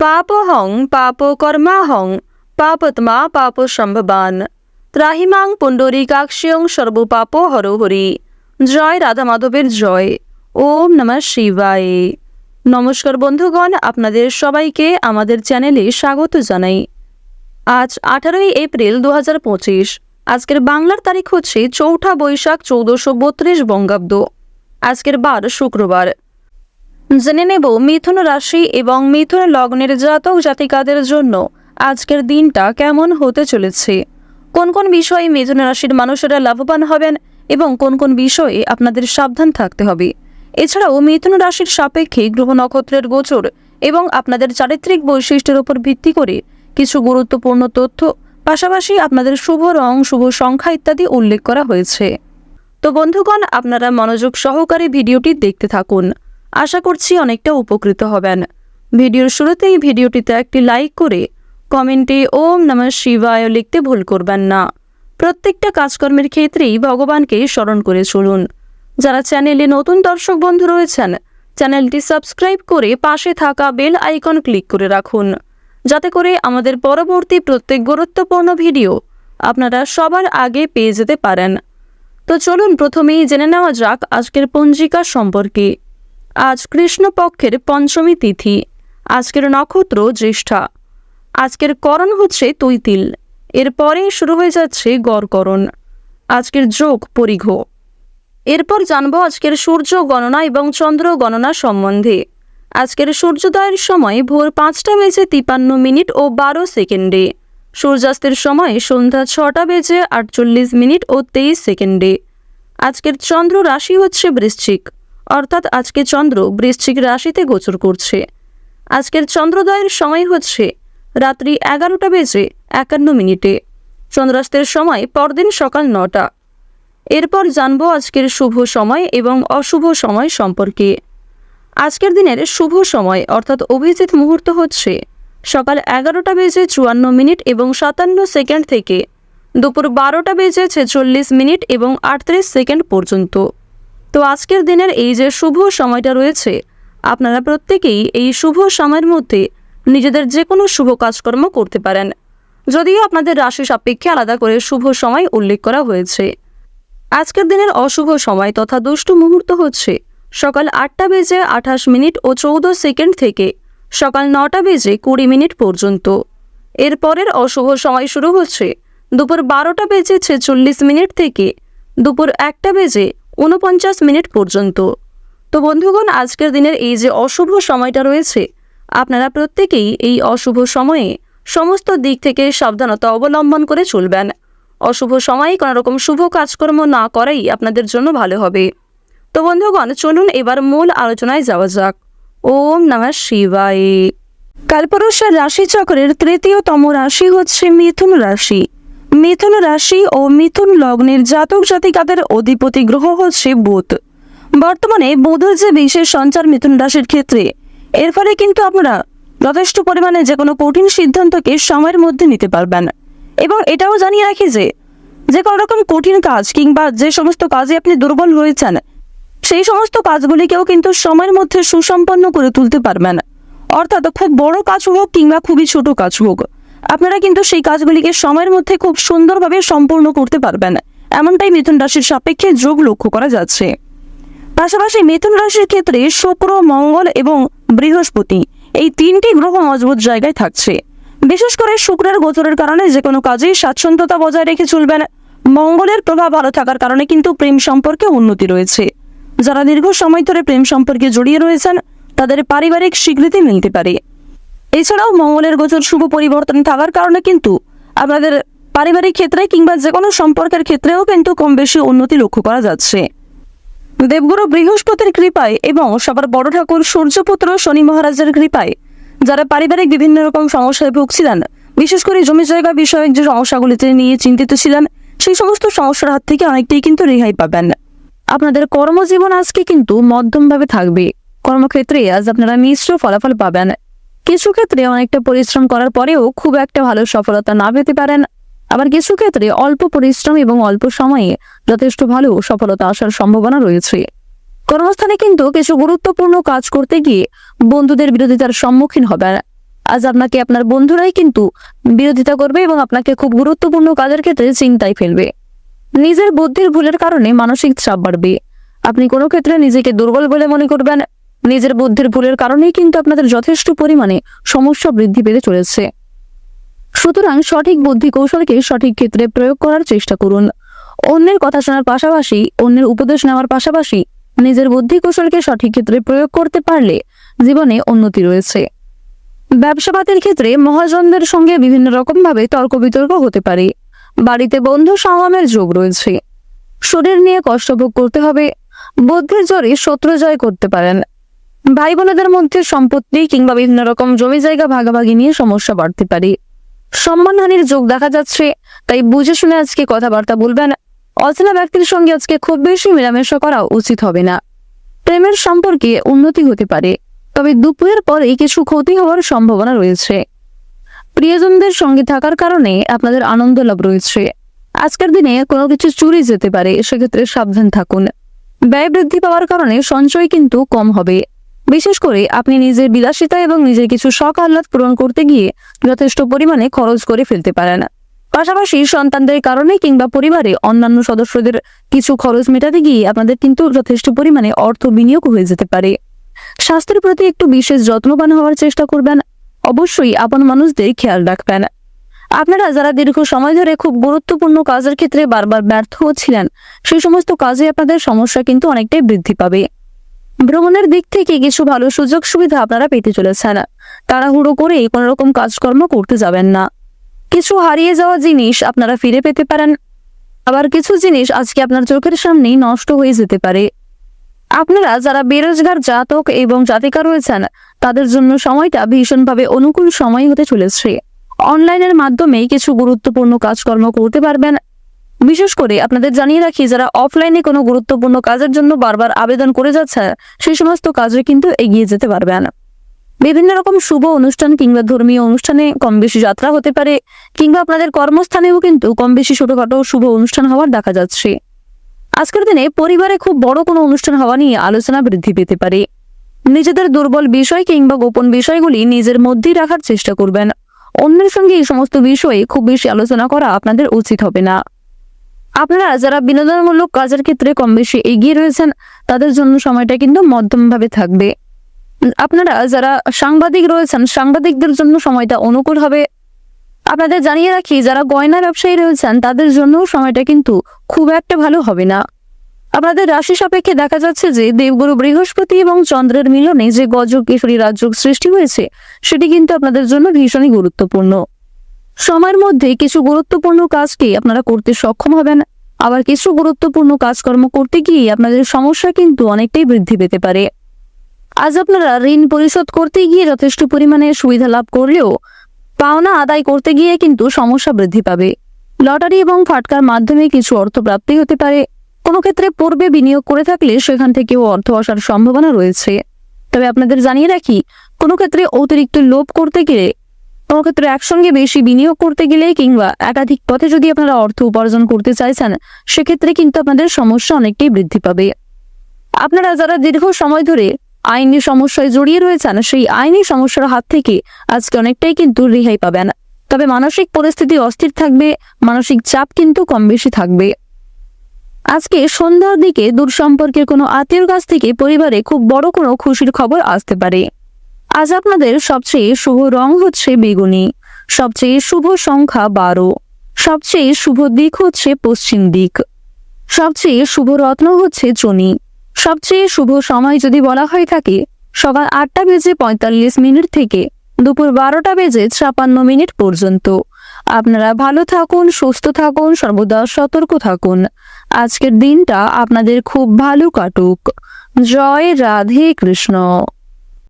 পাপহং পাপকর্মাহং পাপত্মা পাপসম্ভবান ত্রাহিমাং পুণ্ডরীকাক্ষিয়ং সর্বপাপ হরহরি। জয় রাধা মাধবের জয়। ওম নমঃ শিবায়। নমস্কার বন্ধুগণ, আপনাদের সবাইকে আমাদের চ্যানেলে স্বাগত জানাই। আজ 18 এপ্রিল 2025। আজকের বাংলার তারিখ হচ্ছে 4 বৈশাখ 1432 বঙ্গাব্দ। আজকের বার শুক্রবার। জেনে নেব মিথুন রাশি এবং মিথুন লগ্নের জাতক জাতিকাদের জন্য আজকের দিনটা কেমন হতে চলেছে, কোন কোন বিষয়ে মিথুন রাশির মানুষেরা লাভবান হবেন এবং কোন কোন বিষয়ে আপনাদের সাবধান থাকতে হবে। এছাড়াও মিথুন রাশির সাপেক্ষে গ্রহ নক্ষত্রের গোচর এবং আপনাদের চারিত্রিক বৈশিষ্ট্যের উপর ভিত্তি করে কিছু গুরুত্বপূর্ণ তথ্য, পাশাপাশি আপনাদের শুভ রং, শুভ সংখ্যা ইত্যাদি উল্লেখ করা হয়েছে। তো বন্ধুগণ, আপনারা মনোযোগ সহকারে ভিডিওটি দেখতে থাকুন। আশা করছি অনেকটা উপকৃত হবেন। ভিডিওর শুরুতেই ভিডিওটিতে একটি লাইক করে কমেন্টে ওম নমঃ শিবায় লিখতে ভুল করবেন না। প্রত্যেকটা কাজকর্মের ক্ষেত্রেই ভগবানকে স্মরণ করে চলুন। যারা চ্যানেলে নতুন দর্শক বন্ধু রয়েছেন, চ্যানেলটি সাবস্ক্রাইব করে পাশে থাকা বেল আইকন ক্লিক করে রাখুন, যাতে করে আমাদের পরবর্তী প্রত্যেক গুরুত্বপূর্ণ ভিডিও আপনারা সবার আগে পেয়ে যেতে পারেন। তো চলুন প্রথমেই জেনে নেওয়া যাক আজকের পঞ্জিকা সম্পর্কে। আজ কৃষ্ণপক্ষের পঞ্চমী তিথি। আজকের নক্ষত্র জ্যেষ্ঠা। আজকের করণ হচ্ছে তৈতিল। এরপরে শুরু হয়ে যাচ্ছে গড়করণ। আজকের যোগ পরিঘ। এরপর জানবো আজকের সূর্য গণনা এবং চন্দ্র গণনা সম্বন্ধে। আজকের সূর্যোদয়ের সময় ভোর 5:53 ও 12 সেকেন্ডে। সূর্যাস্তের সময় সন্ধ্যা 6:48 ও 23 সেকেন্ডে। আজকের চন্দ্র রাশি হচ্ছে বৃশ্চিক, অর্থাৎ আজকে চন্দ্র বৃশ্চিক রাশিতে গোচর করছে। আজকের চন্দ্রোদয়ের সময় হচ্ছে রাত্রি 11:51। চন্দ্রাস্তের সময় পরদিন সকাল 9টা। এরপর জানবো আজকের শুভ সময় এবং অশুভ সময় সম্পর্কে। আজকের দিনের শুভ সময় অর্থাৎ অভিজিৎ মুহূর্ত হচ্ছে সকাল 11:54 এবং 57 সেকেন্ড থেকে দুপুর 12:46 এবং 38 সেকেন্ড পর্যন্ত। তো আজকের দিনের এই যে শুভ সময়টা রয়েছে, আপনারা প্রত্যেকেই এই শুভ সময়ের মধ্যে নিজেদের যে কোনো শুভ কাজকর্ম করতে পারেন, যদিও আপনাদের রাশি সাপেক্ষে আলাদা করে শুভ সময় উল্লেখ করা হয়েছে। আজকের দিনের অশুভ সময় তথা দুষ্ট মুহূর্ত হচ্ছে সকাল 8:28 ও 14 সেকেন্ড থেকে সকাল 9:20 পর্যন্ত। এরপরের অশুভ সময় শুরু হচ্ছে দুপুর 12:46 থেকে দুপুর 1:49 পর্যন্ত। তো বন্ধুগণ, আজকের দিনের এই যে অশুভ সময়টা রয়েছে, আপনারা প্রত্যেকেই এই অশুভ সময়ে সমস্ত দিক থেকে সাবধানতা অবলম্বন করে চলবেন। অশুভ সময়ে কোনো রকম শুভ কাজকর্ম না করাই আপনাদের জন্য ভালো হবে। তো বন্ধুগণ, চলুন এবার মূল আলোচনায় যাওয়া যাক। ওম নমঃ শিবায়। কালপুরুষের রাশিচক্রের তৃতীয়তম রাশি হচ্ছে মিথুন রাশি। মিথুন রাশি ও মিথুন লগ্নের জাতক জাতিকাদের অধিপতি গ্রহ হচ্ছে বুধ। বর্তমানে বুধের যে বিশেষ সঞ্চার মিথুন রাশির ক্ষেত্রে, এর ফলে কিন্তু আপনারা যথেষ্ট পরিমাণে যে কোনো কঠিন সিদ্ধান্তকে সময়ের মধ্যে নিতে পারবেন। এবং এটাও জানিয়ে রাখি যে কোনো রকম কঠিন কাজ কিংবা যে সমস্ত কাজে আপনি দুর্বল রয়েছেন, সেই সমস্ত কাজগুলিকেও কিন্তু সময়ের মধ্যে সুসম্পন্ন করে তুলতে পারবেন। অর্থাৎ খুব বড় কাজ হোক কিংবা খুবই ছোট কাজ হোক, আপনারা কিন্তু সেই কাজগুলিকে সময়ের মধ্যে খুব সুন্দরভাবে সম্পূর্ণ করতে পারবেন, এমনটাই মিথুন রাশির সাপেক্ষে যোগ লক্ষ্য করা যাচ্ছে। পাশাপাশি মিথুন রাশির ক্ষেত্রে শুক্র, মঙ্গল এবং বৃহস্পতি এই তিনটি গ্রহ মজবুত জায়গায় থাকছে। বিশেষ করে শুক্রের গোচরের কারণে যে কোনো কাজেই স্বাচ্ছন্দ্যতা বজায় রেখে চলবেন। মঙ্গলের প্রভাব ভালো থাকার কারণে কিন্তু প্রেম সম্পর্কে উন্নতি রয়েছে। যারা দীর্ঘ সময় ধরে প্রেম সম্পর্কে জড়িয়ে রয়েছেন, তাদের পারিবারিক স্বীকৃতি মিলতে পারে। এছাড়াও মঙ্গলের গোচর শুভ পরিবর্তন থাকার কারণে কিন্তু আপনাদের পারিবারিক ক্ষেত্রে কিংবা যে কোনো সম্পর্কের ক্ষেত্রেও কিন্তু কম বেশি উন্নতি লক্ষ্য করা যাচ্ছে। দেবগুরু বৃহস্পতির কৃপায় এবং সবার বড় ঠাকুর সূর্যপুত্র শনি মহারাজের কৃপায় যারা পারিবারিক বিভিন্ন রকম সমস্যায় ভুগছিলেন, বিশেষ করে জমি জায়গা বিষয়ক যে সমস্যাগুলিতে নিয়ে চিন্তিত ছিলেন, সেই সমস্ত সমস্যার হাত থেকে অনেকটাই কিন্তু রেহাই পাবেন। আপনাদের কর্মজীবন আজকে কিন্তু মধ্যমভাবে থাকবে। কর্মক্ষেত্রে আজ আপনারা মিশ্র ফলাফল পাবেন। কিছু ক্ষেত্রে অনেকটা পরিশ্রম করার পরেও খুব একটা ভালো সফলতা না পেতে পারেন, আবার কিছু ক্ষেত্রে অল্প পরিশ্রম এবং অল্প সময়ে যথেষ্ট ভালো সফলতা আসার সম্ভাবনা রয়েছে। কর্মস্থানে কিন্তু কিছু গুরুত্বপূর্ণ কাজ করতে গিয়ে বন্ধুদের বিরোধিতার সম্মুখীন হবেন। আজ আপনাকে আপনার বন্ধুরাই কিন্তু বিরোধিতা করবে এবং আপনাকে খুব গুরুত্বপূর্ণ কাজের ক্ষেত্রে চিন্তায় ফেলবে। নিজের বুদ্ধির ভুলের কারণে মানসিক চাপ বাড়বে। আপনি কোনো ক্ষেত্রে নিজেকে দুর্বল বলে মনে করবেন। নিজের বুদ্ধির ভুলের কারণেই কিন্তু আপনাদের যথেষ্ট পরিমাণে সমস্যা বৃদ্ধি পেতে চলেছে। সুতরাং সঠিক বুদ্ধি কৌশলকে সঠিক ক্ষেত্রে প্রয়োগ করার চেষ্টা করুন। অন্যের কথা শোনার পাশাপাশি, অন্যের উপদেশ নেওয়ার পাশাপাশি নিজের বুদ্ধি কৌশলকে সঠিক ক্ষেত্রে প্রয়োগ করতে পারলে জীবনে উন্নতি রয়েছে। ব্যবসাপাতির ক্ষেত্রে মহাজনদের সঙ্গে বিভিন্ন রকম ভাবে তর্ক বিতর্ক হতে পারে। বাড়িতে বন্ধু সংগ্রামের যোগ রয়েছে। শরীর নিয়ে কষ্ট ভোগ করতে হবে। বুদ্ধির জোরে শত্রু জয় করতে পারেন। ভাই বোনেদের মধ্যে সম্পত্তি কিংবা বিভিন্ন রকম জমি জায়গা ভাগাভাগি নিয়ে সমস্যা বাড়তে পারে। সম্মানহানির যোগ দেখা যাচ্ছে, তাই বুঝে শুনে আজকে কথাবার্তা বলবেন। অচেনা ব্যক্তির সঙ্গে আজকে খুব বেশি মেলামেশা করা উচিত হবে না। প্রেমের সম্পর্কে উন্নতি হতে পারে, তবে দুপুরের পরে কিছু ক্ষতি হওয়ার সম্ভাবনা রয়েছে। প্রিয়জনদের সঙ্গে থাকার কারণে আপনাদের আনন্দ লাভ রয়েছে। আজকের দিনে কোনো কিছু চুরি যেতে পারে, সেক্ষেত্রে সাবধান থাকুন। ব্যয় বৃদ্ধি পাওয়ার কারণে সঞ্চয় কিন্তু কম হবে। বিশেষ করে আপনি নিজের বিলাসিতা এবং নিজের কিছু শখ আহ্লাদ পূরণ করতে গিয়ে যথেষ্ট পরিমাণে খরচ করে ফেলতে পারেন। পাশাপাশি সন্তানদের কারণে কিংবা পরিবারে অন্যান্য সদস্যদের কিছু খরচ মেটাতে গিয়ে আপনাদের কিন্তু যথেষ্ট পরিমাণে অর্থ বিনিয়োগ হয়ে যেতে পারে। স্বাস্থ্যের প্রতি একটু বিশেষ যত্নবান হওয়ার চেষ্টা করবেন। অবশ্যই আপন মানুষদের খেয়াল রাখবেন। আপনারা যারা দীর্ঘ সময় ধরে খুব গুরুত্বপূর্ণ কাজের ক্ষেত্রে বারবার ব্যর্থ হচ্ছিলেন, সেই সমস্ত কাজে আপনাদের সমস্যা কিন্তু অনেকটাই বৃদ্ধি পাবে। ভ্রমণের দিক থেকে কিছু ভালো সুযোগ সুবিধা আপনারা পেতে চলেছেন। তাড়াহুড়ো করে কোনো রকম কাজকর্ম করতে যাবেন না। কিছু হারিয়ে যাওয়া জিনিস আপনারা ফিরে পেতে পারেন। আবার কিছু জিনিস আজকে আপনার চোখের সামনেই নষ্ট হয়ে যেতে পারে। আপনারা যারা বেরোজগার জাতক এবং জাতিকা রয়েছেন, তাদের জন্য সময়টা ভীষণভাবে অনুকূল সময় হতে চলেছে। অনলাইনের মাধ্যমে কিছু গুরুত্বপূর্ণ কাজকর্ম করতে পারবেন। বিশেষ করে আপনাদের জানিয়ে রাখি, যারা অফলাইনে কোনো গুরুত্বপূর্ণ কাজের জন্য বারবার আবেদন করে যাচ্ছে, সেই সমস্ত কাজে কিন্তু এগিয়ে যেতে পারবেন। বিভিন্ন রকম শুভ অনুষ্ঠান কিংবা ধর্মীয় অনুষ্ঠানে কম বেশি যাত্রা হতে পারে, কিংবা আপনাদের কর্মস্থানেও কিন্তু কম বেশি ছোটখাটো শুভ অনুষ্ঠান হওয়ার দেখা যাচ্ছে। আজকের দিনে পরিবারে খুব বড় কোনো অনুষ্ঠান হওয়া নিয়ে আলোচনা বৃদ্ধি পেতে পারে। নিজেদের দুর্বল বিষয় কিংবা গোপন বিষয়গুলি নিজের মধ্যেই রাখার চেষ্টা করবেন। অন্যের সঙ্গে এই সমস্ত বিষয়ে খুব বেশি আলোচনা করা আপনাদের উচিত হবে না। আপনারা যারা বিনোদনমূলক কাজের ক্ষেত্রে কম বেশি এগিয়ে রয়েছেন, তাদের জন্য সময়টা কিন্তু মধ্যমভাবে থাকবে। আপনারা যারা সাংবাদিক রয়েছেন, সাংবাদিকদের জন্য সময়টা অনুকূল হবে। আপনাদের জানিয়ে রাখি, যারা গয়না ব্যবসায়ী রয়েছেন, তাদের জন্য সময়টা কিন্তু খুব একটা ভালো হবে না। আপনাদের রাশি সাপেক্ষে দেখা যাচ্ছে যে দেবগুরু বৃহস্পতি এবং চন্দ্রের মিলনে যে গজক কেশরী রাজযোগ সৃষ্টি হয়েছে, সেটি কিন্তু আপনাদের জন্য ভীষণই গুরুত্বপূর্ণ। সময়ের মধ্যে কিছু গুরুত্বপূর্ণ কাজকে আপনারা করতে সক্ষম হবেন। আবার কিছু গুরুত্বপূর্ণ কাজকর্ম করতে গিয়ে আপনাদের সমস্যা কিন্তু অনেকটাই বৃদ্ধি পেতে পারে। আজ আপনারা ঋণ পরিশোধ করতে গিয়ে যথেষ্ট পরিমাণে সুবিধা লাভ করলেও পাওনা আদায় করতে গিয়ে কিন্তু সমস্যা বৃদ্ধি পাবে। লটারি এবং ফাটকার মাধ্যমে কিছু অর্থ প্রাপ্তি হতে পারে। কোনো ক্ষেত্রে পূর্বে বিনিয়োগ করে থাকলে সেখান থেকেও অর্থ আসার সম্ভাবনা রয়েছে। তবে আপনাদের জানিয়ে রাখি, কোনো ক্ষেত্রে অতিরিক্ত লোভ করতে গেলে, কোনো ক্ষেত্রে একসঙ্গে বেশি বিনিয়োগ করতে গেলে কিংবা একাধিক পথে যদি আপনারা অর্থ উপার্জন করতে চাইছেন, সেক্ষেত্রে কিন্তু আপনাদের সমস্যা অনেকটাই বৃদ্ধি পাবে। আপনারা যারা দীর্ঘ সময় ধরে আইনি সমস্যায় জড়িয়ে রয়েছেন, সেই আইনি সমস্যার হাত থেকে আজকে অনেকটাই কিন্তু রেহাই পাবেন। তবে মানসিক পরিস্থিতি অস্থির থাকবে, মানসিক চাপ কিন্তু কম বেশি থাকবে। আজকে সন্ধ্যার দিকে দূর সম্পর্কের কোনো আত্মীয়র কাছ থেকে পরিবারে খুব বড় কোনো খুশির খবর আসতে পারে। আজ আপনাদের সবচেয়ে শুভ রং হচ্ছে বেগুনি, সবচেয়ে শুভ সংখ্যা 12, সবচেয়ে শুভ দিক হচ্ছে পশ্চিম দিক, সবচেয়ে শুভ রত্ন হচ্ছে চনি। সবচেয়ে শুভ সময় যদি বলা হয়ে থাকে, সকাল 8:45 থেকে দুপুর 12:56 পর্যন্ত। আপনারা ভালো থাকুন, সুস্থ থাকুন, সর্বদা সতর্ক থাকুন। আজকের দিনটা আপনাদের খুব ভালো কাটুক। জয় রাধে কৃষ্ণ।